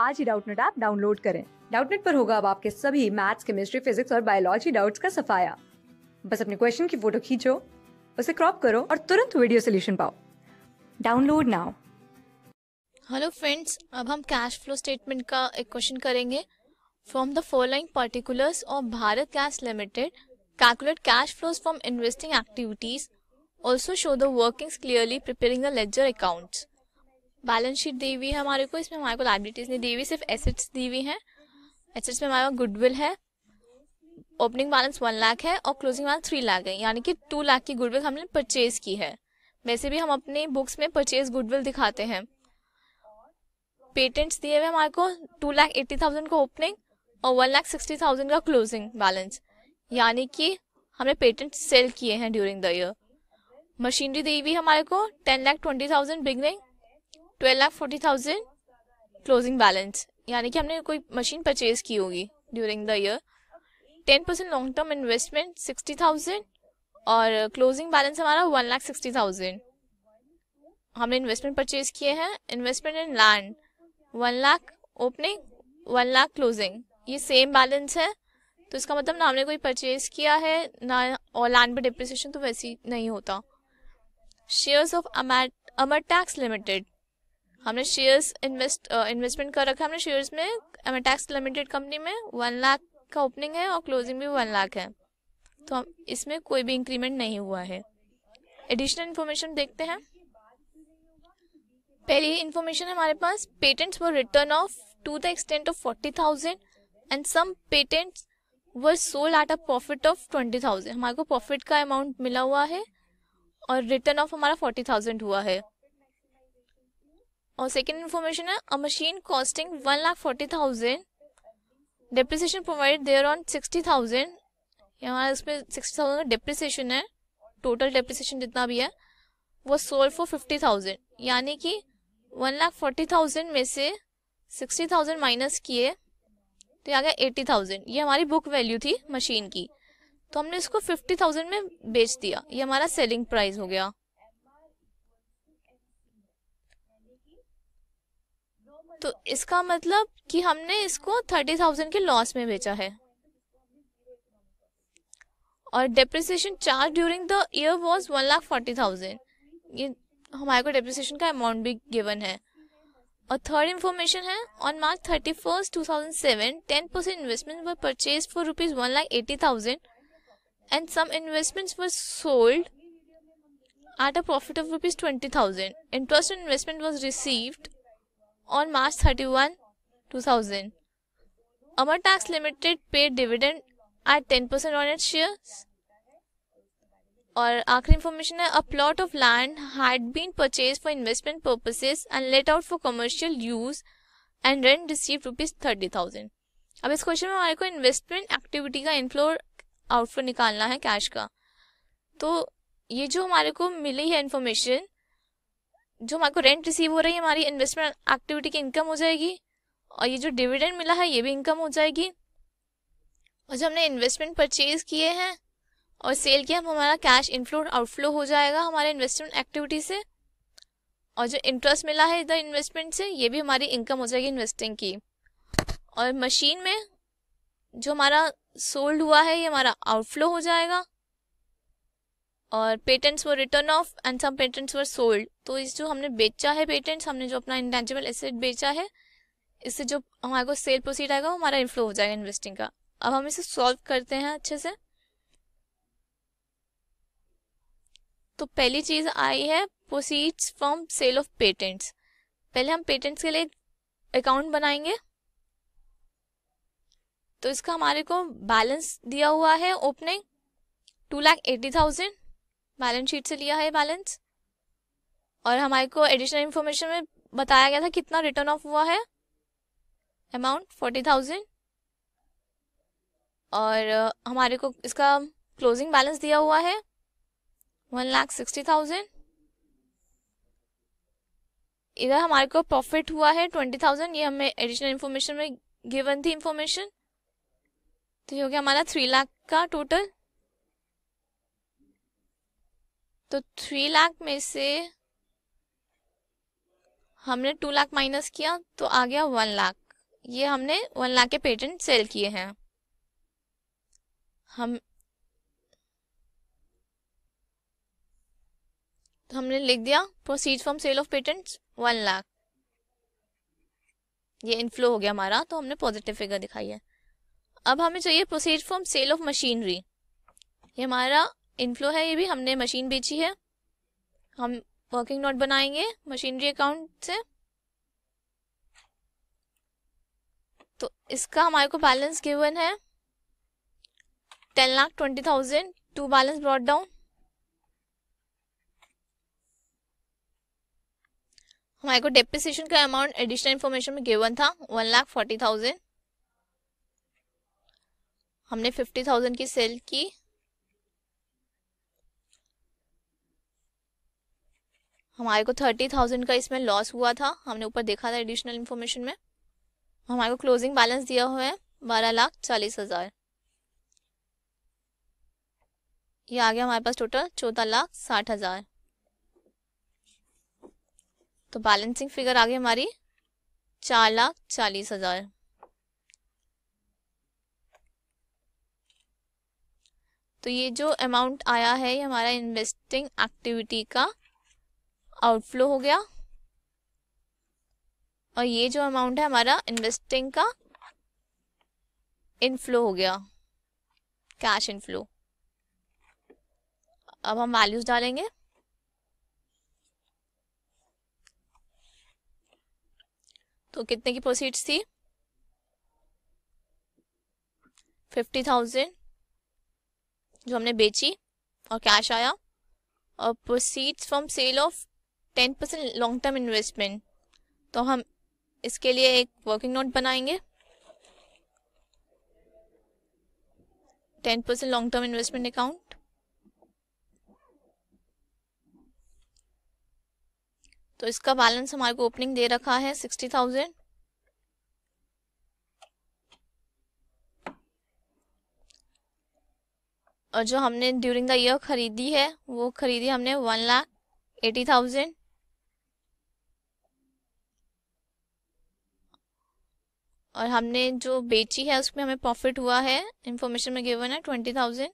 आज ही Doubtnut app download करें। Doubtnut पर होगा अब आपके सभी मैथ्स, केमिस्ट्री, फिजिक्स और बायोलॉजी डाउट्स का सफाया। बस अपने क्वेश्चन की फोटो खींचो, उसे क्रॉप करो और तुरंत वीडियो सोल्यूशन पाओ। Download now. हेलो फ्रेंड्स, अब हम कैश फ्लो स्टेटमेंट का एक क्वेश्चन करेंगे। From the following particulars of Bharat gas limited calculate cash flows from investing activities, also show the workings clearly preparing the ledger accounts. Balance sheet दी हुई है हमारे को, इसमें हमारे को लायबिलिटीज नहीं दी हुई, सिर्फ एसेट्स दी हुई हैं। एसेट्स में हमारा गुडविल है, ओपनिंग बैलेंस 1 लाख है और क्लोजिंग बैलेंस 3 लाख है, यानी कि 2 लाख की गुडविल हमने परचेज की है। वैसे भी हम अपनी बुक्स में परचेज गुडविल दिखाते हैं। पेटेंट्स दिए हुए हमारे को 2,80,000 का ओपनिंग और 1,60,000 का क्लोजिंग बैलेंस, यानी कि हमने पेटेंट सेल किए हैं ड्यूरिंग द ईयर। मशीनरी दी हुई हमारे को 10,20,000 बिगनिंग, 12,40,000 क्लोजिंग बैलेंस, यानी कि हमने कोई मशीन परचेज की होगी during the year. 10% long term investment 60,000 और क्लोजिंग बैलेंस हमारा 1,60,000 हमने इन्वेस्टमेंट परचेज किए हैं। इन्वेस्टमेंट इन land 1 lakh opening, 1 lakh closing, ये सेम बैलेंस है। तो इसका मतलब ना हमने कोई परचेज किया है ना, और लैंड पे डिप्रिसिएशन तो वैसे ही नहीं होता। शेयर्स ऑफ अमरटैक्स लिमिटेड, हमने शेयर्स इन्वेस्टमेंट कर रखा है हमने शेयर्स में अमरटैक्स लिमिटेड कंपनी में। 1 लाख का ओपनिंग है और क्लोजिंग भी 1 लाख है, तो हम इसमें कोई भी इंक्रीमेंट नहीं हुआ है। एडिशनल इन्फॉर्मेशन देखते हैं। पहली इन्फॉर्मेशन हमारे पास, patents were written off to the extent of 40,000 and some patents were sold at a profit of 20,000। हमारे को प्रॉफिट का अमाउंट मिला हुआ है और रिटर्न ऑफ हमारा 40,000 हुआ है। और सेकेंड इन्फॉर्मेशन है, a machine costing 1,40,000 depreciation provided there on 60,000, हमारा इसमें 60,000 का डेप्रिसिएशन है, टोटल डेप्रिसिएशन जितना भी है वो सोल्ड फॉर 50,000, यानी कि 1,40,000 में से 60,000 माइनस किए तो आ गया 80,000। ये हमारी बुक वैल्यू थी मशीन की, तो हमने इसको 50,000 में बेच दिया, ये हमारा सेलिंग प्राइस हो गया। तो इसका मतलब कि हमने इसको 30,000 के लॉस में बेचा है। और depreciation charge during the year was 1,40,000, ये हमारे को डेप्रिसिएशन का अमाउंट भी गिवन है। और थर्ड इन्फॉर्मेशन है, on March 31, 2007 10% investment were purchase for rupees 1,80,000 and some investments were sold at a profit of rupees 20,000। Interest on investment was received on March 31, 2000। Amartex limited paid dividend at 10% on its shares. और आखिरी information है, a plot of land had been purchase for investment purposes and let out for commercial use and rent received rupees 30,000। अब इस question में हमारे को investment activity का inflow और आउटफ्लो निकालना है कैश का। तो ये जो हमारे को मिली है इन्फॉर्मेशन, जो हमारे को रेंट रिसीव हो रही है हमारी इन्वेस्टमेंट एक्टिविटी की इनकम हो जाएगी, और ये जो डिविडेंड मिला है ये भी इनकम हो जाएगी। और जो हमने इन्वेस्टमेंट परचेज किए हैं और सेल किया, हमारा कैश इनफ्लो आउटफ्लो हो जाएगा हमारे इन्वेस्टमेंट एक्टिविटी से। और जो इंटरेस्ट मिला है इधर इन्वेस्टमेंट से, ये भी हमारी इनकम हो जाएगी इन्वेस्टिंग की। और मशीन में जो हमारा सोल्ड हुआ है ये हमारा आउटफ्लो हो जाएगा। और patents were written off and some patents were sold, तो इस जो हमने बेचा है पेटेंट्स, हमने जो अपना इंटेंजिबल एसेट बेचा है, इससे जो हमारे को सेल प्रोसीड आएगा वो हमारा इनफ्लो हो जाएगा इन्वेस्टिंग का। अब हम इसे सॉल्व करते हैं अच्छे से। तो पहली चीज आई है proceeds from sale of patents. पहले हम पेटेंट्स के लिए अकाउंट बनाएंगे। तो इसका हमारे को बैलेंस दिया हुआ है, ओपनिंग 2,80,000 बैलेंस शीट से लिया है बैलेंस। और हमारे को एडिशनल इंफॉर्मेशन में बताया गया था कितना रिटर्न ऑफ हुआ है, अमाउंट 40,000। और हमारे को इसका क्लोजिंग बैलेंस दिया हुआ है 1,60,000। इधर हमारे को प्रॉफिट हुआ है 20,000, ये हमें एडिशनल इंफॉर्मेशन में गिवन थी इंफॉर्मेशन। तो ये हो गया हमारा 3 लाख का टोटल। तो 3 लाख में से हमने 2 लाख माइनस किया तो आ गया 1 लाख। ये हमने 1 लाख के पेटेंट सेल किए हैं। हमने लिख दिया proceed from sale of patents 1 lakh, ये इनफ्लो हो गया हमारा, तो हमने पॉजिटिव फिगर दिखाई है। अब हमें चाहिए proceed from sale of machinery, ये हमारा इनफ्लो है, ये भी हमने मशीन बेची है। हम वर्किंग नोट बनाएंगे मशीनरी अकाउंट से। तो इसका हमारे को बैलेंस गिवन है 10,20,000 टू बैलेंस ब्रॉट डाउन। हमारे को डेप्रिसिएशन का अमाउंट एडिशनल इंफॉर्मेशन में गिवन था 1,40,000। हमने 50,000 की सेल की। हमारे को 30,000 का इसमें लॉस हुआ था, हमने ऊपर देखा था एडिशनल इंफॉर्मेशन में। हमारे को क्लोजिंग बैलेंस दिया हुआ है 12,40,000। ये आ गया हमारे पास टोटल 14,60,000। तो बैलेंसिंग फिगर आ गई हमारी 4,40,000। तो ये जो अमाउंट आया है ये हमारा इन्वेस्टिंग एक्टिविटी का आउटफ्लो हो गया, और ये जो अमाउंट है हमारा इन्वेस्टिंग का इनफ्लो हो गया, कैश इनफ्लो। अब हम वैल्यूज डालेंगे। तो कितने की प्रोसीड्स थी? 50,000 जो हमने बेची और कैश आया, और proceeds from sale of 10% long term investment. तो हम इसके लिए एक वर्किंग नोट बनाएंगे, 10% लॉन्ग टर्म इन्वेस्टमेंट अकाउंट। तो इसका बैलेंस हमारे को ओपनिंग दे रखा है 60,000। और जो हमने ड्यूरिंग द ईयर खरीदी है वो खरीदी हमने 1,80,000। और हमने जो बेची है उसमें हमें प्रॉफिट हुआ है, इंफॉर्मेशन में गिवन है 20,000।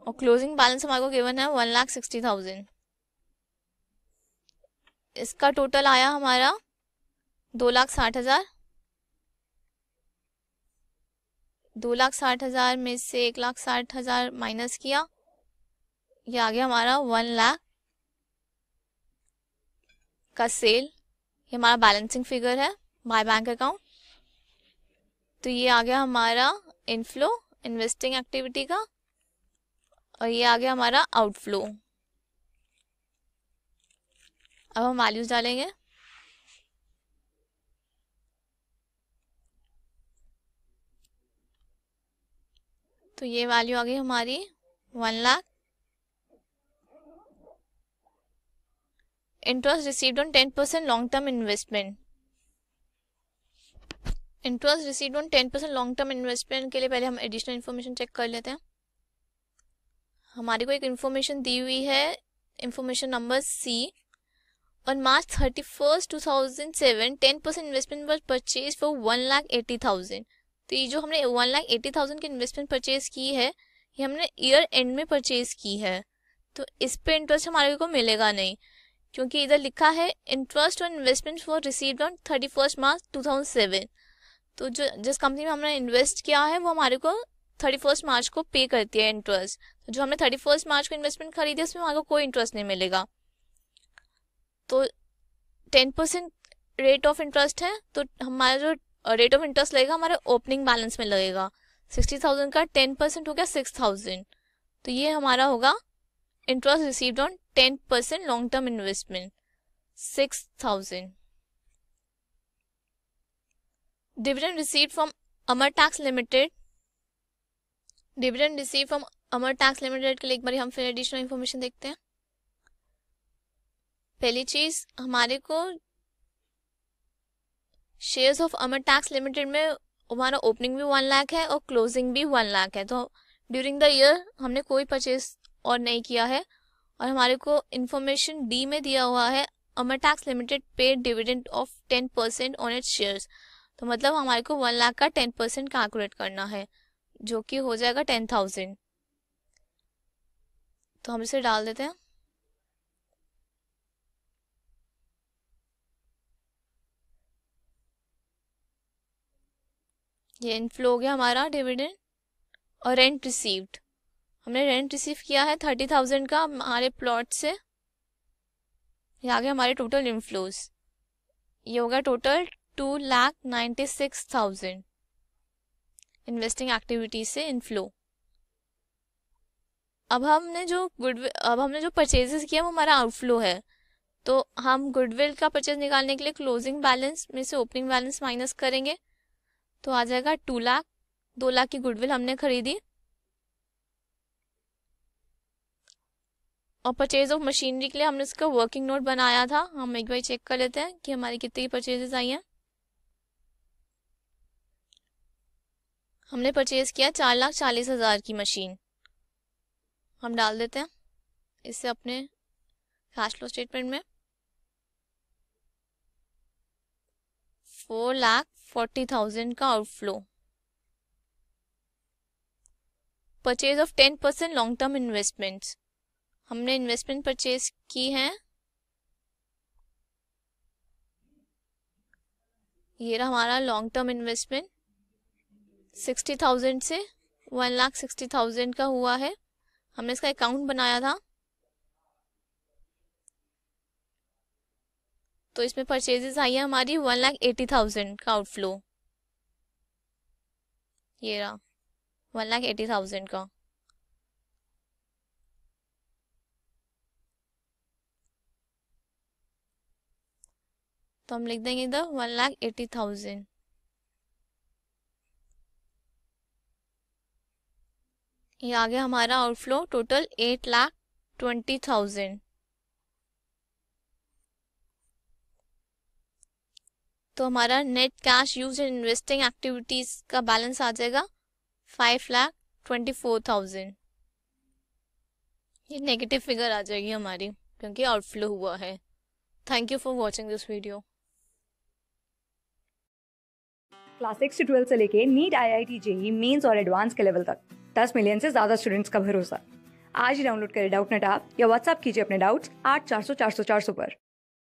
और क्लोजिंग बैलेंस हमारे को गिवन है 1,60,000। इसका टोटल आया हमारा 2,60,000। 2,60,000 में से 1,60,000 माइनस किया, ये आ गया हमारा 1 लाख का सेल। ये हमारा बैलेंसिंग फिगर है माय बैंक अकाउंट। तो ये आ गया हमारा इनफ्लो इन्वेस्टिंग एक्टिविटी का, और ये आ गया हमारा आउटफ्लो। अब हम वैल्यूज डालेंगे। तो ये वैल्यू आ गई हमारी 1 lakh. Interest received on 10% long term investment. Interest received on 10% long term investment के लिए पहले हम एडिशनल इन्फॉर्मेशन चेक कर लेते हैं। हमारे को एक इन्फॉर्मेशन दी हुई है, information number C. On March 31st, 2007, 10% investment was purchased for 1,80,000। तो ये जो हमने 1,80,000 की इन्वेस्टमेंट परचेज की है ये हमने ईयर एंड में परचेज की है, तो इस पे इंटरेस्ट हमारे को मिलेगा नहीं, क्योंकि इधर लिखा है interest on investment for received on 31 मार्च 2007। तो जो जिस कंपनी में हमने इन्वेस्ट किया है वो हमारे को 31 मार्च को पे करती है इंटरेस्ट। तो जो हमने 31 मार्च को इन्वेस्टमेंट खरीदी उसमें हमारे को कोई इंटरेस्ट नहीं मिलेगा। तो 10% रेट ऑफ इंटरेस्ट है, तो हमारा जो रेट ऑफ इंटरेस्ट लगेगा हमारे ओपनिंग बैलेंस में लगेगा। 60,000 का 10% हो गया 6,000। तो ये हमारा होगा interest received on 10% long term investment 6,000। Dividend received from Amar tax limited. Dividend received from Amar tax limited के लिए एक बार हम फिर एडिशनल इंफॉर्मेशन देखते हैं। पहली चीज हमारे को shares of Amar tax limited में हमारा ओपनिंग भी 1 लाख है और क्लोजिंग भी 1 लाख है। तो ड्यूरिंग द ईयर हमने कोई परचेज और नहीं किया है। और हमारे को इंफॉर्मेशन डी में दिया हुआ है अमरटैक्स लिमिटेड पे dividend of 10% on its shares. तो मतलब हमारे को 1 लाख का 10% कैलकुलेट करना है, जो कि हो जाएगा 10,000। तो हम इसे डाल देते हैं। ये इनफ्लो हो गया हमारा डिविडेंड। और रेंट रिसीव्ड, हमने रेंट रिसीव किया है 30,000 का हमारे प्लॉट से। ये आ गया हमारे टोटल इनफ्लोज। ये होगा टोटल 2,96,000 इन्वेस्टिंग एक्टिविटीज से इनफ्लो। अब हमने जो परचेजेस किया वो हमारा आउटफ्लो है। तो हम गुडविल का परचेज निकालने के लिए क्लोजिंग बैलेंस में से ओपनिंग बैलेंस माइनस करेंगे, तो आ जाएगा 2 लाख। 2 लाख की गुडविल हमने खरीदी। और परचेज ऑफ मशीनरी के लिए हमने इसका वर्किंग नोट बनाया था। हम एक बार चेक कर लेते हैं कि हमारी कितनी परचेजेस आई हैं। हमने परचेज किया 4,40,000 की मशीन। हम डाल देते हैं इससे अपने कैश फ्लो स्टेटमेंट में। 4,40,000 का outflow. Purchase of 10% long term investments, हमने इन्वेस्टमेंट परचेज की है। ये रहा हमारा लॉन्ग टर्म इन्वेस्टमेंट। 60,000 से 1,60,000 का हुआ है। हमने इसका अकाउंट बनाया था, तो इसमें परचेजेस आई है हमारी 1,80,000 का आउटफ्लो। ये रहा 1,80,000 का। तो हम लिख देंगे इधर 1,80,000। ये आ गया हमारा आउटफ्लो टोटल 8,20,000। तो हमारा net cash use in investing activities का बैलेंस आ जाएगा 5,24,000। ये नेगेटिव फिगर आ जाएगी हमारी क्योंकि आउटफ्लो हुआ है। Thank you for watching this video. Class 6 से 12 से लेके नीट, IIT, JEE मेंस और एडवांस के लेवल तक 10 मिलियन से ज्यादा स्टूडेंट्स का भरोसा। आज ही डाउनलोड करें डाउटनेट ऐप या व्हाट्सएप कीजिए अपने डाउट्स 8400 400 400 पर।